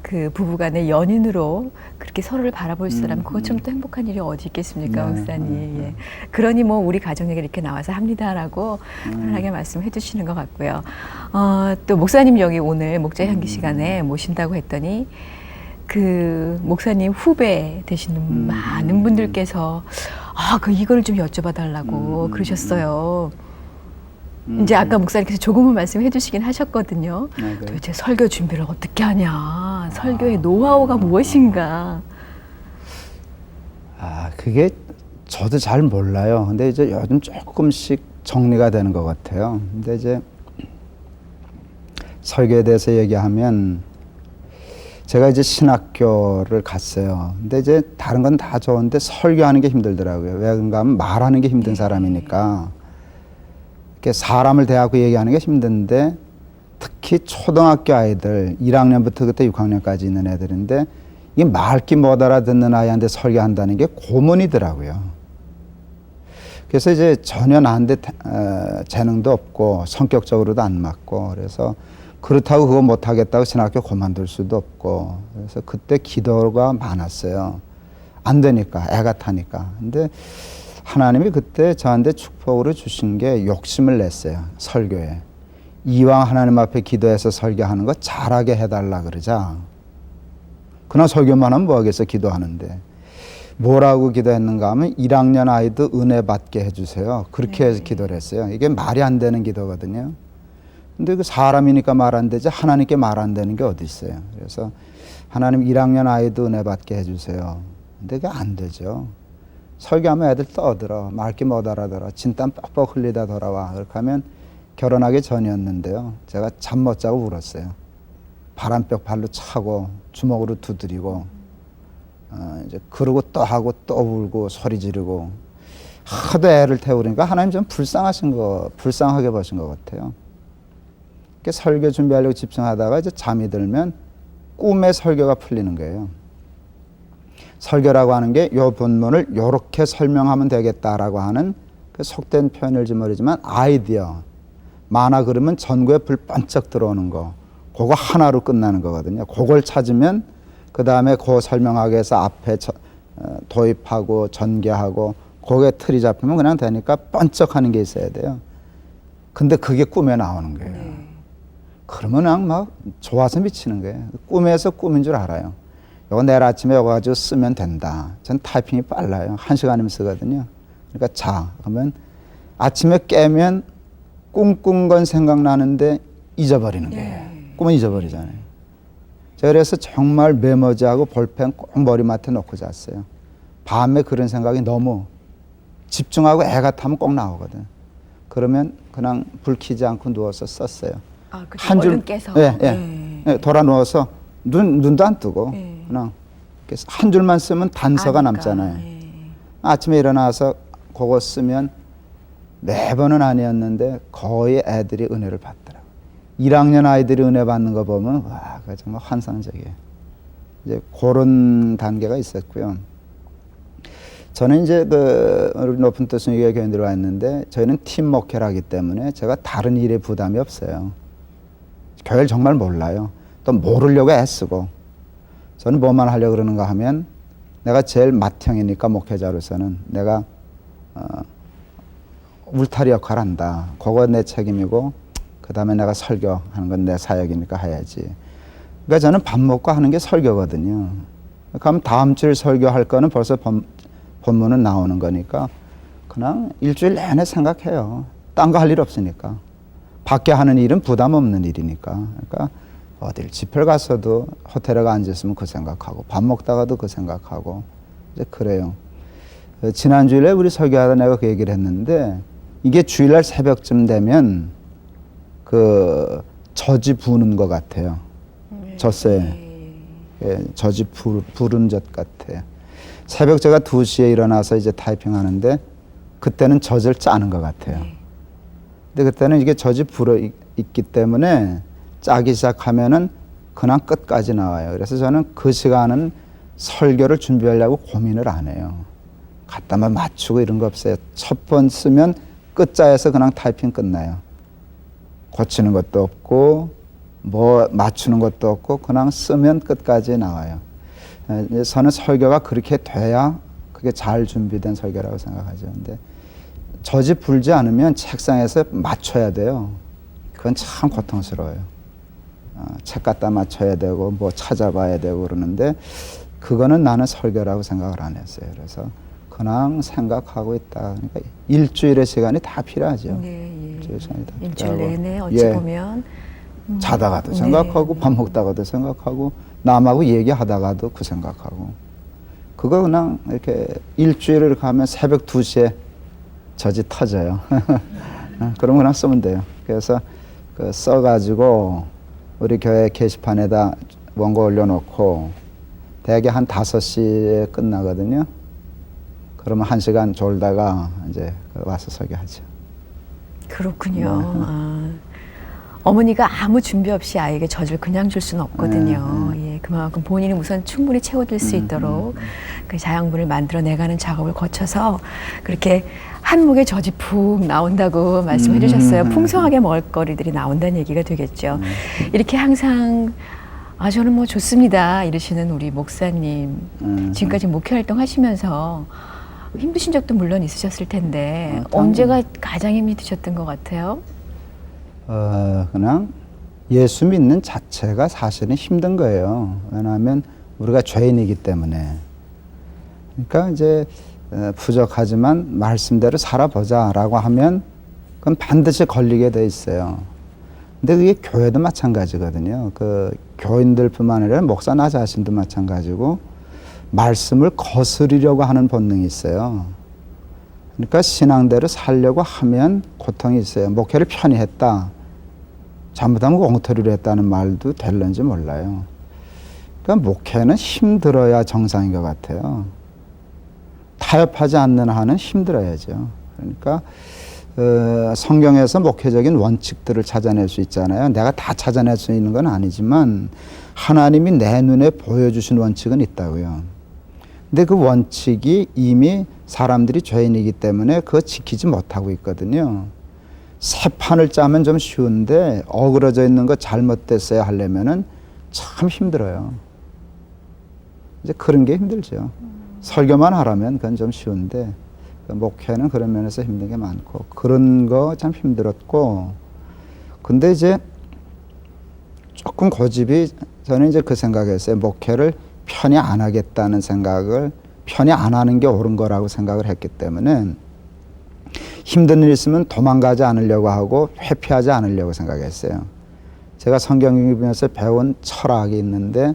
그 부부간의 연인으로 그렇게 서로를 바라볼 수 있으면 그것처럼 또 행복한 일이 어디 있겠습니까, 목사님. 예. 그러니 뭐 우리 가정 얘기 이렇게 나와서 합니다라고 편하게 말씀해 주시는 것 같고요. 또 목사님 여기 오늘 목자 향기 시간에 모신다고 했더니 그 목사님 후배 되시는 많은 분들께서 이거를 좀 여쭤봐 달라고 그러셨어요. 이제 아까 목사님께서 조금은 말씀해 주시긴 하셨거든요. 도대체 설교 준비를 어떻게 하냐, 설교의 노하우가 무엇인가. 그게 저도 잘 몰라요. 근데 이제 요즘 조금씩 정리가 되는 것 같아요. 근데 이제 설교에 대해서 얘기하면 제가 이제 신학교를 갔어요. 근데 이제 다른 건 다 좋은데 설교하는 게 힘들더라고요. 왜 그런가 하면 말하는 게 힘든 사람이니까. 사람을 대하고 얘기하는 게 힘든데 특히 초등학교 아이들 1학년부터 그때 6학년까지 있는 애들인데 이게 말귀 못 알아듣는 아이한테 설교한다는 게 고문이더라고요. 그래서 이제 전혀 나한테 재능도 없고 성격적으로도 안 맞고 그래서 그렇다고 그거 못하겠다고 신학교 그만둘 수도 없고 그래서 그때 기도가 많았어요. 안 되니까 애가 타니까. 근데 하나님이 그때 저한테 축복으로 주신 게 욕심을 냈어요. 설교에. 이왕 하나님 앞에 기도해서 설교하는 거 잘하게 해달라 그러자. 그냥 설교만 하면 뭐하겠어 기도하는데. 뭐라고 기도했는가 하면 1학년 아이도 은혜 받게 해주세요. 그렇게 해서 기도를 했어요. 이게 말이 안 되는 기도거든요. 근데 그 사람이니까 말 안 되지 하나님께 말 안 되는 게 어디 있어요. 그래서 하나님 1학년 아이도 은혜 받게 해주세요. 근데 그게 안 되죠. 설교하면 애들 떠들어. 말귀 못 알아들어. 진땀 뻑뻑 흘리다 돌아와. 그렇게 하면 결혼하기 전이었는데요. 제가 잠 못 자고 울었어요. 바람벽 발로 차고 주먹으로 두드리고 이제 그러고 또 하고 또 울고 소리 지르고 하도 애를 태우니까 하나님 좀 불쌍하게 보신 것 같아요. 설교 준비하려고 집중하다가 이제 잠이 들면 꿈에 설교가 풀리는 거예요. 설교라고 하는 게 요 본문을 요렇게 설명하면 되겠다라고 하는 그 속된 표현일지 모르지만 아이디어. 만화 그러면 전구에 불 반짝 들어오는 거. 그거 하나로 끝나는 거거든요. 그걸 찾으면 그 다음에 그 설명하기 위해서 앞에 도입하고 전개하고 그게 틀이 잡히면 그냥 되니까 번쩍하는 게 있어야 돼요. 근데 그게 꿈에 나오는 거예요. 그러면 그냥 막 좋아서 미치는 거예요. 꿈에서 꿈인 줄 알아요. 요거 내일 아침에 요거 가지고 쓰면 된다. 전 타이핑이 빨라요. 1시간이면 쓰거든요. 그러니까 자. 그러면 아침에 깨면 꿈꾼 건 생각나는데 잊어버리는 거예요. 꿈은 잊어버리잖아요. 제가 그래서 정말 메모지하고 볼펜 꼭 머리맡에 놓고 잤어요. 밤에 그런 생각이 너무 집중하고 애가 타면 꼭 나오거든. 그러면 그냥 불 켜지 않고 누워서 썼어요. 아, 한 줄 깨서. 예, 돌아 누워서 눈도 안 뜨고 그냥 한 줄만 쓰면 단서가 아니까. 남잖아요. 아침에 일어나서 그거 쓰면 매번은 아니었는데 거의 애들이 은혜를 받더라고요. 1학년 아이들이 은혜 받는 거 보면 와, 그거 정말 환상적이에요. 이제 그런 단계가 있었고요. 저는 이제 우리 높은 뜻 순위교회 교인들이 와 있는데 저희는 팀 목회를 하기 때문에 제가 다른 일에 부담이 없어요. 교회를 정말 몰라요. 또 모르려고 애쓰고 저는 뭐만 하려고 그러는가 하면 내가 제일 맏형이니까 목회자로서는 내가 울타리 역할을 한다. 그거 내 책임이고 그 다음에 내가 설교하는 건 내 사역이니까 해야지. 그러니까 저는 밥 먹고 하는 게 설교거든요. 그럼 다음 주에 설교할 거는 벌써 본문은 나오는 거니까 그냥 일주일 내내 생각해요. 딴 거 할 일 없으니까. 밖에 하는 일은 부담 없는 일이니까. 그러니까 어딜 집회를 가서도 호텔에 앉았으면 그 생각하고 밥 먹다가도 그 생각하고 이제 그래요. 지난 주일에 우리 설교하다 내가 그 얘기를 했는데 이게 주일날 새벽쯤 되면 그 젖이 부는 것 같아요. 젖새. 젖이 부른 젖 같아요. 새벽 제가 2시에 일어나서 이제 타이핑하는데 그때는 젖을 짜는 것 같아요. 근데 그때는 이게 젖이 불어 있기 때문에 짜기 시작하면은 그냥 끝까지 나와요. 그래서 저는 그 시간은 설교를 준비하려고 고민을 안 해요. 갖다만 맞추고 이런 거 없어요. 첫 번 쓰면 끝자에서 그냥 타이핑 끝나요. 고치는 것도 없고 뭐 맞추는 것도 없고 그냥 쓰면 끝까지 나와요. 저는 설교가 그렇게 돼야 그게 잘 준비된 설교라고 생각하죠. 근데 젖이 불지 않으면 책상에서 맞춰야 돼요. 그건 참 고통스러워요. 책 갖다 맞춰야 되고 뭐 찾아봐야 되고 그러는데 그거는 나는 설교라고 생각을 안 했어요. 그래서 그냥 생각하고 있다. 그러니까 일주일의 시간이 다 필요하죠. 일주일 시간이 다 일주일 필요하고. 내내 어찌 보면 자다가도 생각하고 밥 먹다가도 생각하고 남하고 얘기하다가도 그 생각하고 그거 그냥 이렇게 일주일을 가면 새벽 2시에 젖이 터져요. 그럼 그냥 쓰면 돼요. 그래서 그 써가지고 우리 교회 게시판에다 원고 올려놓고 대개 한 5시에 끝나거든요. 그러면 1시간 졸다가 이제 와서 설교하죠. 그렇군요. 어머니가 아무 준비 없이 아이에게 젖을 그냥 줄 수는 없거든요. 예, 그만큼 본인이 우선 충분히 채워줄 수 있도록 그 자양분을 만들어내가는 작업을 거쳐서 그렇게 한 목에 젖이 푹 나온다고 말씀해 주셨어요. 풍성하게 먹을거리들이 나온다는 얘기가 되겠죠. 이렇게 항상 저는 뭐 좋습니다 이러시는 우리 목사님 지금까지 목회활동 하시면서 힘드신 적도 물론 있으셨을 텐데 언제가 가장 힘이 드셨던 것 같아요? 그냥 예수 믿는 자체가 사실은 힘든 거예요. 왜냐하면 우리가 죄인이기 때문에. 그러니까 이제 부족하지만 말씀대로 살아보자라고 하면 그건 반드시 걸리게 돼 있어요. 근데 그게 교회도 마찬가지거든요. 그 교인들뿐만 아니라 목사 나 자신도 마찬가지고 말씀을 거스르려고 하는 본능이 있어요. 그러니까 신앙대로 살려고 하면 고통이 있어요. 목회를 편히 했다. 잘못하면 엉터리로 했다는 말도 될런지 몰라요. 그러니까 목회는 힘들어야 정상인 것 같아요. 타협하지 않는 한은 힘들어야죠. 그러니까 성경에서 목회적인 원칙들을 찾아낼 수 있잖아요. 내가 다 찾아낼 수 있는 건 아니지만 하나님이 내 눈에 보여주신 원칙은 있다고요. 근데 그 원칙이 이미 사람들이 죄인이기 때문에 그거 지키지 못하고 있거든요. 새 판을 짜면 좀 쉬운데 어그러져 있는 거 잘못됐어야 하려면은 참 힘들어요. 이제 그런 게 힘들죠. 설교만 하라면 그건 좀 쉬운데 목회는 그런 면에서 힘든 게 많고 그런 거 참 힘들었고 근데 이제 조금 고집이 저는 이제 그 생각했어요. 목회를 편히 안 하겠다는 생각을 편히 안 하는 게 옳은 거라고 생각을 했기 때문에 힘든 일 있으면 도망가지 않으려고 하고 회피하지 않으려고 생각했어요. 제가 성경 읽으면서 배운 철학이 있는데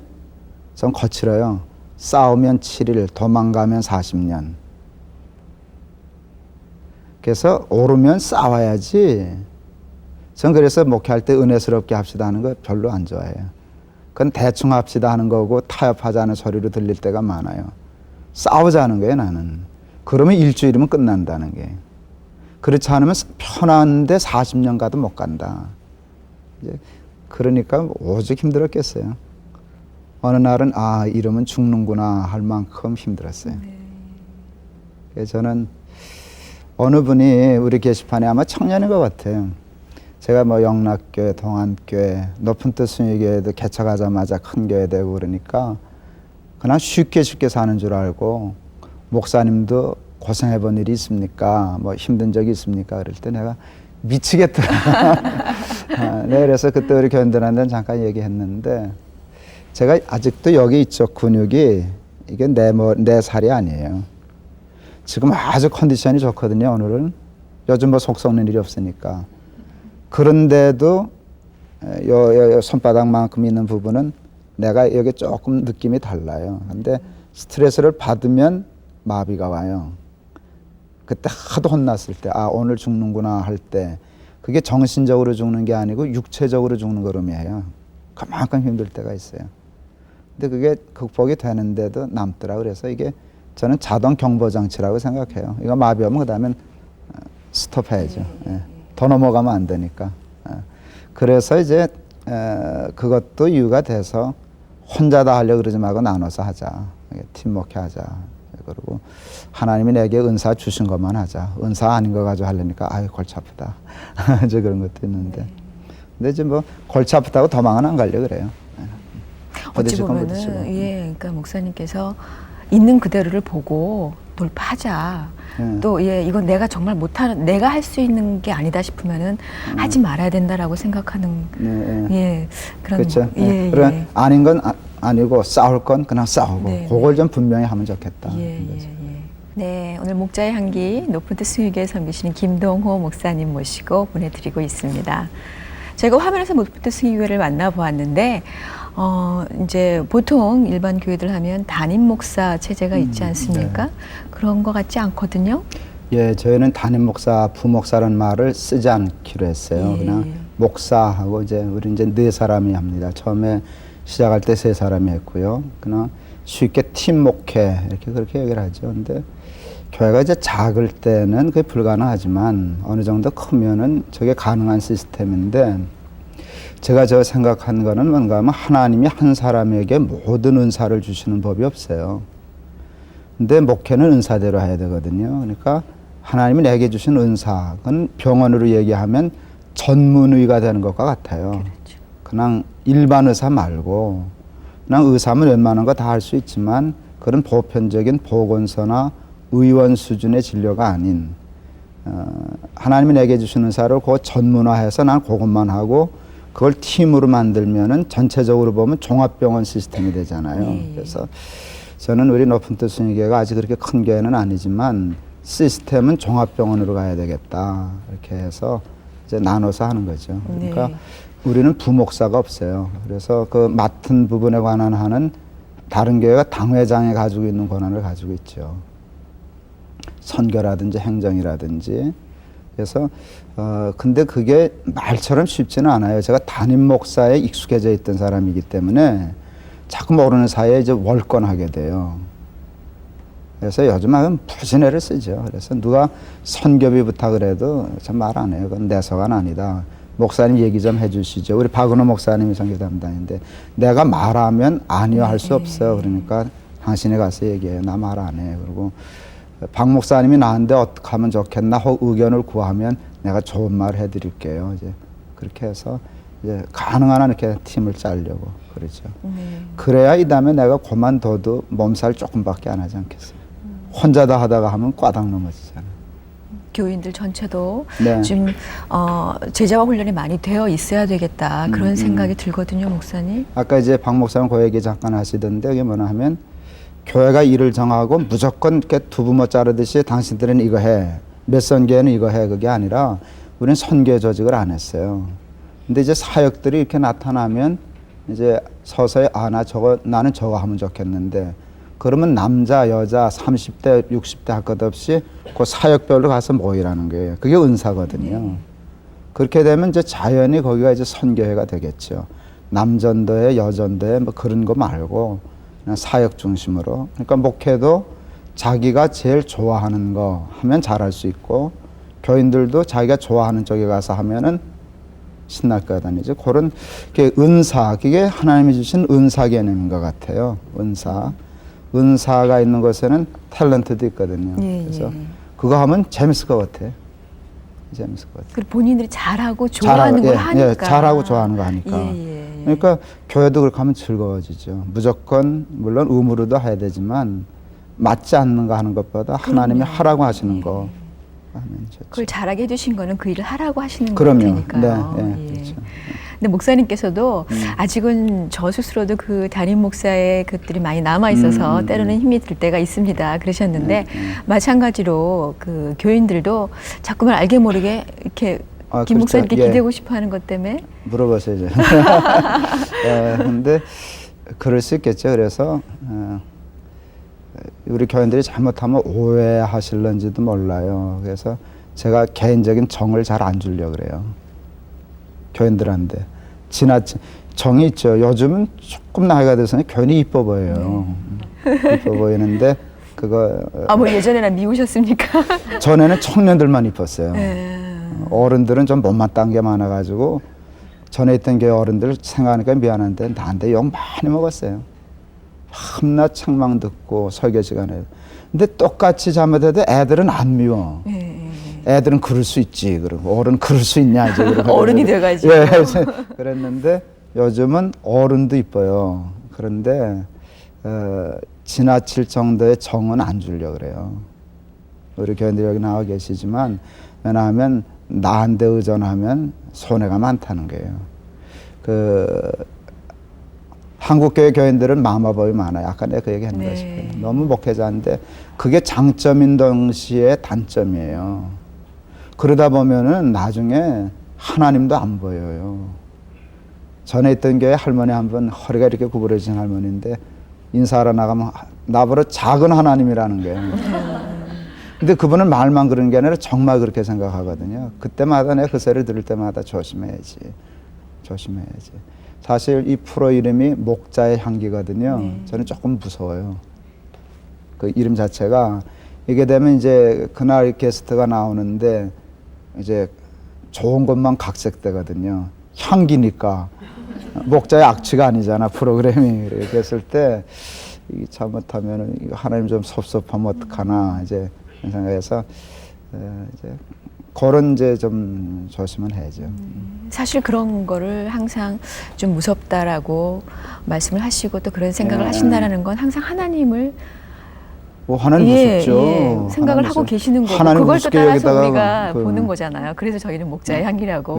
좀 거칠어요. 싸우면 7일, 도망가면 40년. 그래서 오르면 싸워야지. 전 그래서 목회할 때 은혜스럽게 합시다 하는 거 별로 안 좋아해요. 그건 대충 합시다 하는 거고 타협하자는 소리로 들릴 때가 많아요. 싸우자는 거예요, 나는. 그러면 일주일이면 끝난다는 게. 그렇지 않으면 편한데 40년 가도 못 간다. 이제 그러니까 오직 힘들었겠어요. 어느 날은 아, 이러면 죽는구나 할 만큼 힘들었어요. 그래서 저는 어느 분이 우리 게시판에 아마 청년인 것 같아요. 제가 뭐 영락교회, 동안교회, 높은 뜻 순위교회도 개척하자마자 큰 교회 되고 그러니까 그냥 쉽게 사는 줄 알고 목사님도 고생해 본 일이 있습니까? 뭐 힘든 적이 있습니까? 그럴 때 내가 미치겠더라. 네, 그래서 그때 우리 교인들한테는 잠깐 얘기했는데 제가 아직도 여기 이쪽 근육이 이게 내 살이 아니에요. 지금 아주 컨디션이 좋거든요, 오늘은. 요즘 뭐 속 썩는 일이 없으니까. 그런데도 요 손바닥만큼 있는 부분은 내가 여기 조금 느낌이 달라요. 근데 스트레스를 받으면 마비가 와요. 그때 하도 혼났을 때, 아, 오늘 죽는구나 할 때, 그게 정신적으로 죽는 게 아니고 육체적으로 죽는 걸음이에요. 그만큼 힘들 때가 있어요. 근데 그게 극복이 되는데도 남더라. 그래서 이게 저는 자동 경보장치라고 생각해요. 이거 마비하면 그 다음엔 스톱해야죠. 예. 더 넘어가면 안 되니까. 그래서 이제 그것도 이유가 돼서 혼자 다 하려고 그러지 말고 나눠서 하자. 팀워크 하자. 그리고 하나님이 내게 은사 주신 것만 하자. 은사 아닌 거 가지고 하려니까 아유 골치 아프다. 이제 그런 것도 있는데. 근데 이제 뭐 골치 아프다고 도망은 안 가려고 그래요. 어찌 보면은 예, 그러니까 목사님께서 있는 그대로를 보고 돌파하자. 또 이건 내가 정말 못하는, 내가 할 수 있는 게 아니다 싶으면은 하지 말아야 된다라고 생각하는 예, 그런 그렇죠. 그래 아닌 건 아니고 싸울 건 그냥 싸우고 그걸 좀 분명히 하면 좋겠다. 네, 오늘 목자의 향기 높은 뜻 수유교회 섬기시는 김동호 목사님 모시고 보내드리고 있습니다. 제가 화면에서 높은 뜻 수유교회를 만나보았는데 이제 보통 일반 교회들 하면 담임 목사 체제가 있지 않습니까? 그런 것 같지 않거든요. 예, 저희는 담임 목사, 부목사라는 말을 쓰지 않기로 했어요. 그냥 목사하고 이제 우리 이제 4사람이 합니다. 처음에 시작할 때 3사람이 했고요. 그냥 쉽게 팀 목회 이렇게 그렇게 얘기를 하죠. 근데 교회가 이제 작을 때는 그게 불가능하지만 어느 정도 크면은 저게 가능한 시스템인데 제가 생각한 거는 뭔가 하면 하나님이 한 사람에게 모든 은사를 주시는 법이 없어요. 근데 목회는 은사대로 해야 되거든요. 그러니까 하나님이 내게 주신 은사, 그건 병원으로 얘기하면 전문의가 되는 것과 같아요. 그렇죠. 그냥 일반 의사 말고 그냥 의사면 웬만한 거 다 할 수 있지만 그런 보편적인 보건소나 의원 수준의 진료가 아닌 하나님이 내게 주신 은사를 그 전문화해서 난 그것만 하고 그걸 팀으로 만들면은 전체적으로 보면 종합병원 시스템이 되잖아요. 그래서 저는 우리 높은 뜻 순위교회가 아직 그렇게 큰 교회는 아니지만 시스템은 종합병원으로 가야 되겠다. 이렇게 해서 이제 나눠서 하는 거죠. 그러니까 우리는 부목사가 없어요. 그래서 그 맡은 부분에 관한 하는 다른 교회가 당회장이 가지고 있는 권한을 가지고 있죠. 선교라든지 행정이라든지. 그래서 근데 그게 말처럼 쉽지는 않아요. 제가 담임 목사에 익숙해져 있던 사람이기 때문에 자꾸 모르는 사이에 이제 월권하게 돼요. 그래서 요즘은 부진애를 쓰죠. 그래서 누가 선교비 부탁을 해도 참 말 안 해요. 그건 내 서간 아니다. 목사님 얘기 좀 해주시죠. 우리 박은호 목사님이 선교 담당인데 내가 말하면 아니요 할 수 없어요. 그러니까 당신이 가서 얘기해요. 나 말 안 해. 그리고 박 목사님이 나한테 어떻게 하면 좋겠나 의견을 구하면 내가 좋은 말 해드릴게요. 이제 그렇게 해서 이제 가능한 한 이렇게 팀을 짜려고 그러죠. 그래야 이 다음에 내가 그만둬도 몸살 조금밖에 안 하지 않겠어요. 혼자 다 하다가 하면 꽈당 넘어지잖아요. 교인들 전체도 네. 좀 제자화 훈련이 많이 되어 있어야 되겠다 그런 생각이 들거든요, 목사님. 아까 이제 박 목사님 그 얘기 잠깐 하시던데 이게 뭐냐 하면 교회가 일을 정하고 무조건 이렇게 두부모 자르듯이 당신들은 이거 해, 몇 선교회는 이거 해, 그게 아니라 우리는 선교회 조직을 안 했어요. 근데 이제 사역들이 이렇게 나타나면 이제 서서히 나는 저거 하면 좋겠는데 그러면 남자 여자 30대 60대 할 것 없이 그 사역별로 가서 모이라는 거예요. 그게 은사거든요. 그렇게 되면 이제 자연히 거기가 이제 선교회가 되겠죠. 남전도회 여전도회 뭐 그런 거 말고 그냥 사역 중심으로. 그러니까 목회도 자기가 제일 좋아하는 거 하면 잘할 수 있고 교인들도 자기가 좋아하는 쪽에 가서 하면은 신날 거다니죠. 그런 게 은사, 그게 하나님이 주신 은사 개념인 것 같아요. 은사가 있는 곳에는 탤런트도 있거든요. 그래서 그거 하면 재밌을 것 같아요. 재밌을 것 같아요. 그리고 본인들이 잘하고 좋아하는 걸 하니까. 예, 잘하고 좋아하는 거 하니까. 예. 그러니까 교회도 그렇게 하면 즐거워지죠. 무조건 물론 의무로도 해야 되지만 맞지 않는 거 하는 것보다 하나님이 하라고 하시는 거 하면 좋죠. 그걸 잘하게 해주신 거는 그 일을 하라고 하시는 그럼요. 거니까요. 네, 그렇죠. 근데 목사님께서도 아직은 저 스스로도 그 담임 목사의 것들이 많이 남아 있어서 때로는 힘이 들 때가 있습니다. 그러셨는데 마찬가지로 그 교인들도 자꾸만 알게 모르게 이렇게 김 목사님께 기대고 싶어하는 것 때문에 물어보세요. 근데 그럴 수 있겠죠. 그래서 우리 교인들이 잘못하면 오해하실런지도 몰라요. 그래서 제가 개인적인 정을 잘 안 주려고 그래요. 교인들한테. 정이 있죠. 요즘은 조금 나이가 돼서는 교인이 이뻐 보여요. 이뻐 보이는데 그거 뭐 예전에는 미우셨습니까? 전에는 청년들만 이뻤어요. 어른들은 좀 못마땅한 게 많아가지고 전에 있던 교회 어른들 생각하니까 미안한데 나한테 욕 많이 먹었어요. 밤낮 책망 듣고 설교 시간에. 근데 똑같이 잘못해도 애들은 안 미워. 애들은 그럴 수 있지. 그러고 어른 그럴 수 있냐 이제. 어른이 돼가지고. 예, 그랬는데 요즘은 어른도 이뻐요. 그런데 지나칠 정도의 정은 안 주려고 그래요. 우리 교인들이 여기 나와 계시지만 왜냐하면 나한테 의존하면 손해가 많다는 거예요. 한국교회 교인들은 마마법이 많아요. 아까 내가 그 얘기 했는 것이 너무 목회자인데 그게 장점인 동시에 단점이에요. 그러다 보면은 나중에 하나님도 안 보여요. 전에 있던 교회 할머니 한 번 허리가 이렇게 구부러진 할머니인데 인사하러 나가면 나보다 작은 하나님이라는 거예요. 근데 그분은 말만 그런 게 아니라 정말 그렇게 생각하거든요. 그때마다 내가 그 소리를 들을 때마다 조심해야지. 사실 이 프로 이름이 목자의 향기거든요. 저는 조금 무서워요. 그 이름 자체가 이게 되면 이제 그날 게스트가 나오는데 이제 좋은 것만 각색되거든요. 향기니까 목자의 악취가 아니잖아 프로그램이. 이렇게 했을 때 이게 잘못하면 이거 하나님 좀 섭섭하면 어떡하나 이제 생각해서 이제 그런 이제 좀 조심은 해야죠. 사실 그런 거를 항상 좀 무섭다라고 말씀을 하시고 또 그런 생각을 하신다라는 건 항상 하나님을 하나님 무섭죠. 생각을 하고 계시는 거고 그걸 또 따라서 우리가 보는 거잖아요. 그래서 저희는 목자의 향기라고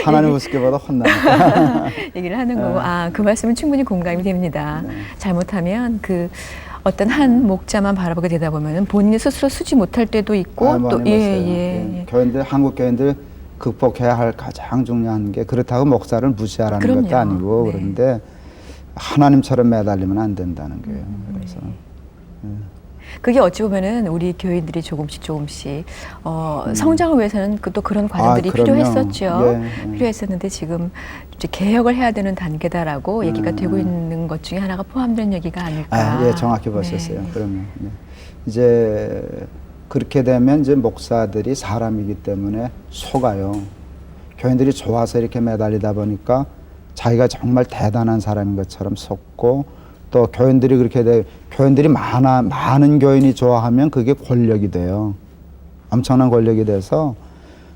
하나님 우습게 봐도 혼나니까 얘기를 하는 거고 그 말씀은 충분히 공감이 됩니다. 잘못하면 그 어떤 한 목자만 바라보게 되다 보면은 본인이 스스로 쓰지 못할 때도 있고 또 교인들 한국 교인들 극복해야 할 가장 중요한 게 그렇다고 목사를 무시하라는 것도 아니고 그런데 하나님처럼 매달리면 안 된다는 거예요. 그래서 그게 어찌 보면은 우리 교인들이 조금씩 성장을 위해서는 또 그런 과정들이 필요했었죠. 필요했었는데 지금 이제 개혁을 해야 되는 단계다라고 얘기가 되고 있는 것 중에 하나가 포함된 얘기가 아닐까. 정확히 보셨어요. 그러면 이제 그렇게 되면 이제 목사들이 사람이기 때문에 속아요. 교인들이 좋아서 이렇게 매달리다 보니까 자기가 정말 대단한 사람인 것처럼 속고 또 교인들이 교인들이 많은 교인이 좋아하면 그게 권력이 돼요. 엄청난 권력이 돼서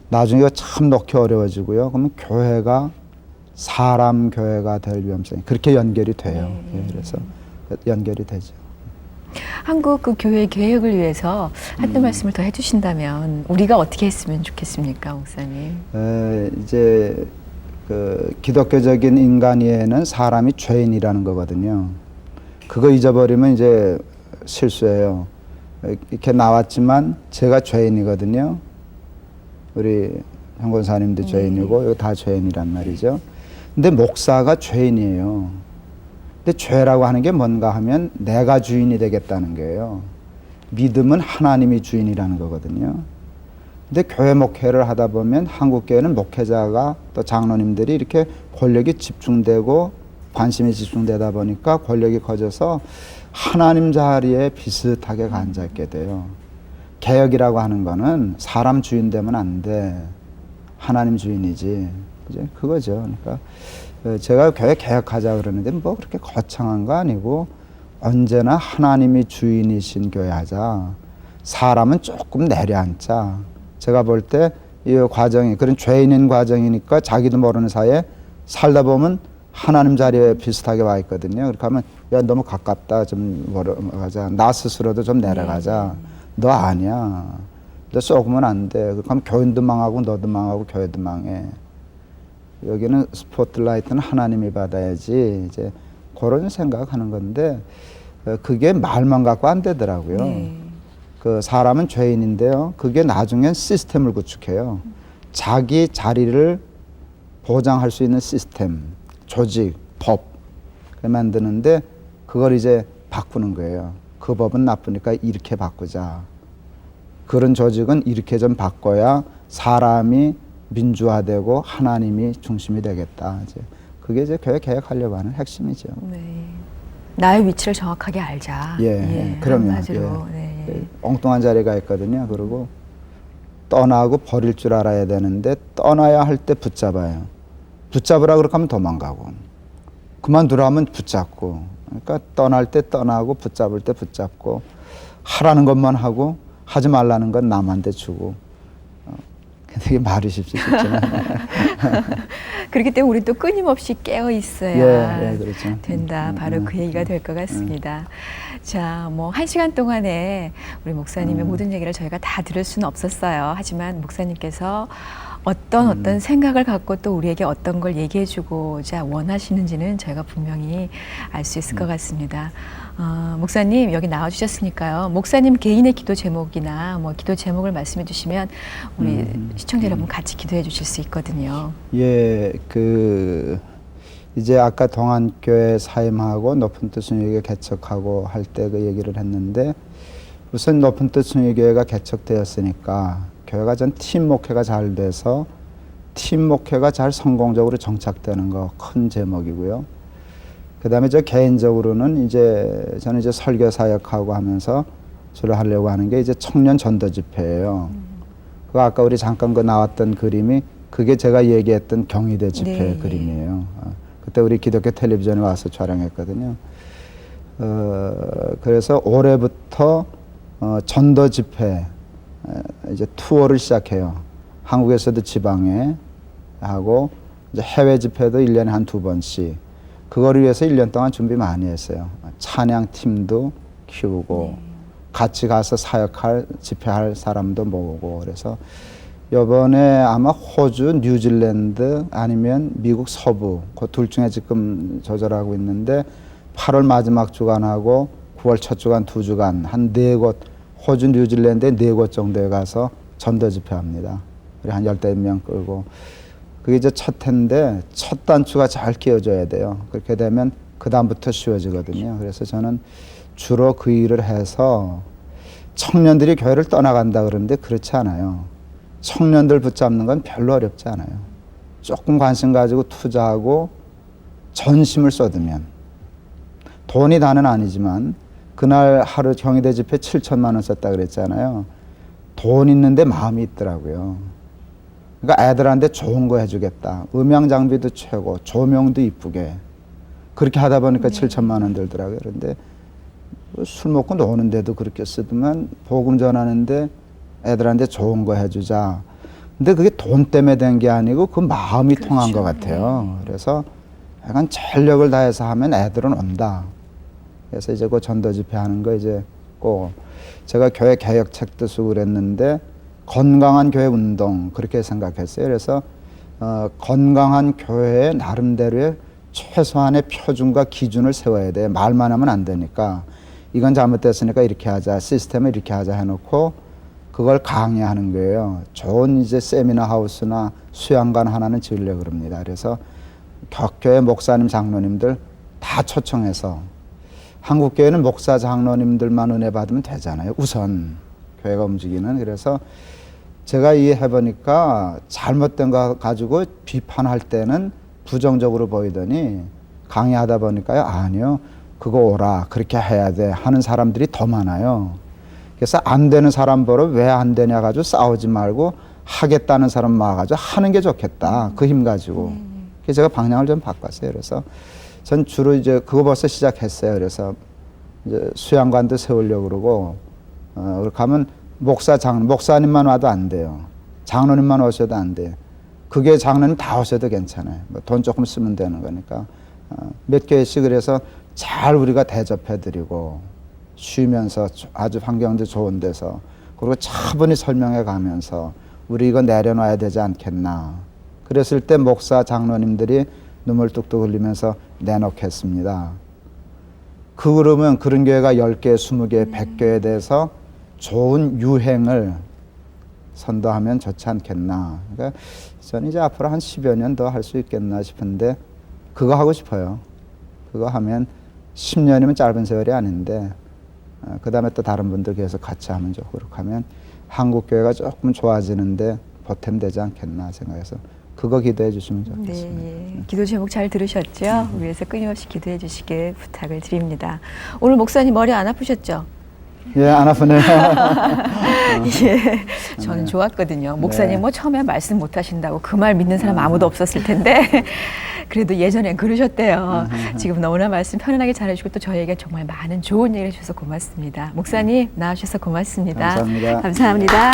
나중에 참 놓기 어려워지고요. 그러면 교회가 사람 교회가 될 위험성이 그렇게 연결이 돼요. 그래서 연결이 되죠. 한국 그 교회 개혁을 위해서 한두 말씀을 더 해주신다면 우리가 어떻게 했으면 좋겠습니까, 목사님? 이제 그 기독교적인 인간 이해는 사람이 죄인이라는 거거든요. 그거 잊어버리면 이제 실수예요. 이렇게 나왔지만 제가 죄인이거든요. 우리 형 권사님도 죄인이고 이거 다 죄인이란 말이죠. 근데 목사가 죄인이에요. 근데 죄라고 하는 게 뭔가 하면 내가 주인이 되겠다는 거예요. 믿음은 하나님이 주인이라는 거거든요. 근데 교회 목회를 하다 보면 한국 교회는 목회자가 또 장로님들이 이렇게 권력이 집중되고 관심이 집중되다 보니까 권력이 커져서 하나님 자리에 비슷하게 앉아있게 돼요. 개혁이라고 하는 거는 사람 주인 되면 안 돼. 하나님 주인이지. 이제 그거죠. 그러니까 제가 교회 개혁하자 그러는데 뭐 그렇게 거창한 거 아니고 언제나 하나님이 주인이신 교회 하자. 사람은 조금 내려앉자. 제가 볼 때 이 과정이 그런 죄인인 과정이니까 자기도 모르는 사이에 살다 보면 하나님 자리에 비슷하게 와 있거든요. 그렇게 하면 야 너무 가깝다 좀 멀어가자. 나 스스로도 좀 내려가자. 너 아니야. 너 썩으면 안 돼. 그렇게 하면 교인도 망하고 너도 망하고 교회도 망해. 여기는 스포트라이트는 하나님이 받아야지. 이제 그런 생각하는 건데 그게 말만 갖고 안 되더라고요. 그 사람은 죄인인데요. 그게 나중엔 시스템을 구축해요. 자기 자리를 보장할 수 있는 시스템, 조직, 법 만드는데 그걸 이제 바꾸는 거예요. 그 법은 나쁘니까 이렇게 바꾸자. 그런 조직은 이렇게 좀 바꿔야 사람이 민주화되고 하나님이 중심이 되겠다. 이제 그게 이제 교회 개혁하려고 하는 핵심이죠. 네. 나의 위치를 정확하게 알자. 그럼요. 한마디로. 엉뚱한 자리가 있거든요. 그리고 떠나고 버릴 줄 알아야 되는데 떠나야 할 때 붙잡아요. 붙잡으라 그렇게 하면 도망가고 그만두라 하면 붙잡고 그러니까 떠날 때 떠나고 붙잡을 때 붙잡고 하라는 것만 하고 하지 말라는 건 남한테 주고 되게 말이 쉽지만 그렇기 때문에 우리 또 끊임없이 깨어 있어야 그렇죠. 된다. 바로 그 얘기가 될 것 같습니다. 자, 뭐 1시간 동안에 우리 목사님의 모든 얘기를 저희가 다 들을 수는 없었어요. 하지만 목사님께서 어떤 생각을 갖고 또 우리에게 어떤 걸 얘기해주고자 원하시는지는 저희가 분명히 알 수 있을 것 같습니다. 목사님 여기 나와주셨으니까요. 목사님 개인의 기도 제목이나 뭐 기도 제목을 말씀해 주시면 우리 시청자 여러분 같이 기도해 주실 수 있거든요. 이제 아까 동안교회 사임하고 높은 뜻 순위교회 개척하고 할 때 그 얘기를 했는데 우선 높은 뜻 순위교회가 개척되었으니까 교회가 전 팀 목회가 잘 돼서 팀 목회가 잘 성공적으로 정착되는 거 큰 제목이고요. 그다음에 저 개인적으로는 저는 이제 설교 사역하고 하면서 주로 하려고 하는 게 이제 청년 전도 집회예요. 그 아까 우리 잠깐 그 나왔던 그림이 그게 제가 얘기했던 경희대 집회 그림이에요. 그때 우리 기독교 텔레비전에 와서 촬영했거든요. 그래서 올해부터 전도 집회 이제 투어를 시작해요. 한국에서도 지방에 하고 이제 해외 집회도 1년에 한 2번씩. 그거를 위해서 1년 동안 준비 많이 했어요. 찬양 팀도 키우고 같이 가서 사역할 집회할 사람도 모으고 그래서 이번에 아마 호주, 뉴질랜드 아니면 미국 서부 그 둘 중에 지금 조절하고 있는데 8월 마지막 주간하고 9월 첫 주간 2주간 한 4곳 호주, 뉴질랜드에 4곳 정도에 가서 전도 집회합니다. 우리 한 10명 끌고 그게 이제 첫 해인데 첫 단추가 잘 끼워져야 돼요. 그렇게 되면 그 다음부터 쉬워지거든요. 그래서 저는 주로 그 일을 해서 청년들이 교회를 떠나간다 그러는데 그렇지 않아요. 청년들 붙잡는 건 별로 어렵지 않아요. 조금 관심 가지고 투자하고 전심을 쏟으면 돈이 다는 아니지만 그날 하루 경희대 집회 7천만 원 썼다 그랬잖아요. 돈 있는데 마음이 있더라고요. 그러니까 애들한테 좋은 거 해주겠다. 음향 장비도 최고, 조명도 이쁘게. 그렇게 하다 보니까 7천만 원 들더라고요. 그런데 술 먹고 노는데도 그렇게 쓰더만 복음 전하는데 애들한테 좋은 거 해주자. 근데 그게 돈 때문에 된 게 아니고 그 마음이 통한 것 같아요. 그래서 약간 전력을 다해서 하면 애들은 온다. 그래서 이제 그 전도 집회하는 거 이제 꼭 제가 교회 개혁책도 쓰고 그랬는데 건강한 교회 운동 그렇게 생각했어요. 그래서 건강한 교회의 나름대로의 최소한의 표준과 기준을 세워야 돼. 말만 하면 안 되니까 이건 잘못됐으니까 이렇게 하자, 시스템을 이렇게 하자 해놓고 그걸 강의하는 거예요. 좋은 이제 세미나 하우스나 수양관 하나는 지으려고 그럽니다. 그래서 교회 목사님, 장로님들 다 초청해서 한국 교회는 목사, 장로님들만 은혜 받으면 되잖아요. 우선 교회가 움직이는. 그래서 제가 이해해 보니까 잘못된 거 가지고 비판할 때는 부정적으로 보이더니 강의하다 보니까요. 아니요. 그거 오라. 그렇게 해야 돼. 하는 사람들이 더 많아요. 그래서 안 되는 사람 보러 왜 안 되냐 가지고 싸우지 말고 하겠다는 사람 막아가지고 하는 게 좋겠다. 그 힘 가지고. 그래서 제가 방향을 좀 바꿨어요. 그래서 전 주로 이제 그거 벌써 시작했어요. 그래서 이제 수양관도 세우려고 그러고, 그렇게 하면 목사님만 와도 안 돼요. 장로님만 오셔도 안 돼요. 그게 장로님 다 오셔도 괜찮아요. 뭐 돈 조금 쓰면 되는 거니까. 몇 개씩 그래서 잘 우리가 대접해드리고, 쉬면서 아주 환경도 좋은 데서, 그리고 차분히 설명해 가면서, 우리 이거 내려놔야 되지 않겠나. 그랬을 때 목사, 장로님들이 눈물 뚝뚝 흘리면서 내놓겠습니다. 그러면 그런 교회가 10개, 20개, 100개에 대해서 좋은 유행을 선도하면 좋지 않겠나. 그러니까 저는 이제 앞으로 한 10여 년 더 할 수 있겠나 싶은데 그거 하고 싶어요. 그거 하면 10년이면 짧은 세월이 아닌데 그 다음에 또 다른 분들 계속 같이 하면 좋고 그렇게 하면 한국 교회가 조금 좋아지는데 보탬되지 않겠나 생각해서 그거 기도해 주시면 좋겠습니다. 네, 기도 제목 잘 들으셨죠? 위에서 끊임없이 기도해 주시길 부탁을 드립니다. 오늘 목사님 머리 안 아프셨죠? 예, 안 아프네요. 예, 저는 좋았거든요. 목사님 뭐 처음에 말씀 못 하신다고 그 말 믿는 사람 아무도 없었을 텐데 그래도 예전엔 그러셨대요. 지금 너무나 말씀 편안하게 잘해주고 또 저희에게 정말 많은 좋은 얘기를 해주셔서 고맙습니다. 목사님 나와주셔서 고맙습니다. 감사합니다. 감사합니다.